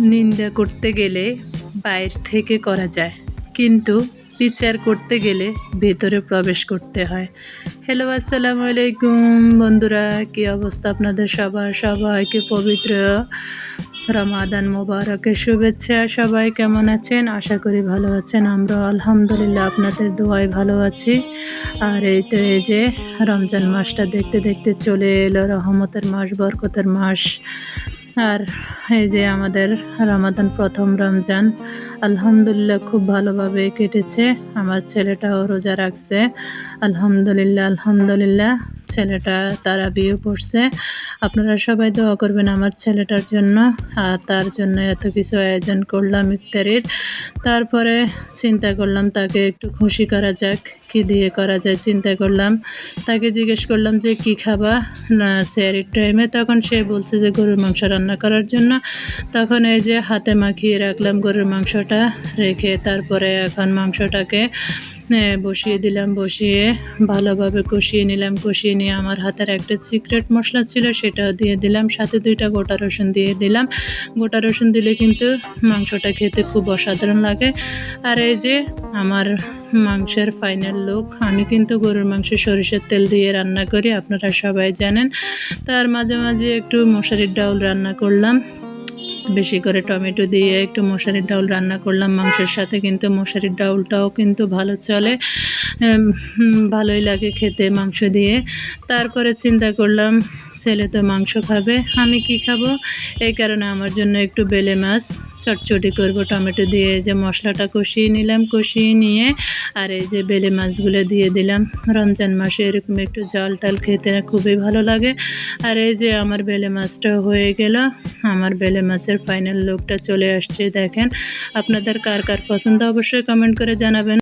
নিন্দা করতে গেলে বাইরে থেকে করা যায়, কিন্তু বিচার করতে গেলে ভেতরে প্রবেশ করতে হয়। হ্যালো, আসসালামু আলাইকুম বন্ধুরা, কী অবস্থা আপনাদের সবাইকে পবিত্র রমাদান মোবারকের শুভেচ্ছা। সবাই কেমন আছেন? আশা করি ভালো আছেন। আমরা আলহামদুলিল্লাহ আপনাদের দোয়ায় ভালো আছি। আর এই তো এই যে রমজান মাসটা দেখতে দেখতে চলে এলো, রহমতের মাস, বরকতের মাস। আর এই যে আমাদের রমাদান, প্রথম রমজান আলহামদুলিল্লাহ খুব ভালোভাবে কেটেছে। আমার ছেলেটাও রোজা রাখছে, আলহামদুলিল্লাহ। ছেলেটা তারাবিও পড়ছে। আপনারা সবাই দোয়া করবেন আমার ছেলেটার জন্য। আর তার জন্য এত কিছু আয়োজন করলাম ইফতারির। তারপরে চিন্তা করলাম তাকে একটু খুশি করা যাক, কী দিয়ে করা যায় চিন্তা করলাম। তাকে জিজ্ঞেস করলাম যে কী খাবা না সেহরির টাইমে, তখন সে বলছে যে গরুর মাংস রান্না করার জন্য। তখন এই যে হাতে মাখিয়ে রাখলাম গরুর মাংসটা, রেখে তারপরে এখন মাংসটাকে বসিয়ে দিলাম। বসিয়ে ভালোভাবে কষিয়ে নিলাম। কষিয়ে নিয়ে আমার হাতের একটা সিক্রেট মশলা ছিল, সেটাও দিয়ে দিলাম। সাথে 2টা গোটা রসুন দিয়ে দিলাম। গোটা রসুন দিলে কিন্তু মাংসটা খেতে খুব অসাধারণ লাগে। আর এই যে আমার মাংসের ফাইনাল লুক। আমি কিন্তু গরুর মাংস সরিষার তেল দিয়ে রান্না করি, আপনারা সবাই জানেন। তার মাঝে মাঝে একটু মশারির ডাউল রান্না করলাম, বেশি করে টমেটো দিয়ে একটু মশারির ডাউল রান্না করলাম মাংসের সাথে। কিন্তু মশারির ডাউলটাও কিন্তু ভালো চলে, ভালোই লাগে খেতে মাংস দিয়ে। তারপরে চিন্তা করলাম ছেলে তো মাংস খাবে, আমি কি খাবো? এই কারণে আমার জন্য একটু বেলে মাছ চটচটি করব টমেটো দিয়ে। যে মশলাটা কষিয়ে নিলাম, কষিয়ে নিয়ে আর এই যে বেলে মাছগুলো দিয়ে দিলাম। রমজান মাসে এরকম একটু জাল টাল খেতে খুবই ভালো লাগে। আর এই যে আমার বেলে মাছটাও হয়ে গেল। আমার বেলে মাছের ফাইনাল লুকটা চলে আসছে, দেখেন। আপনাদের কার কার পছন্দ অবশ্যই কমেন্ট করে জানাবেন।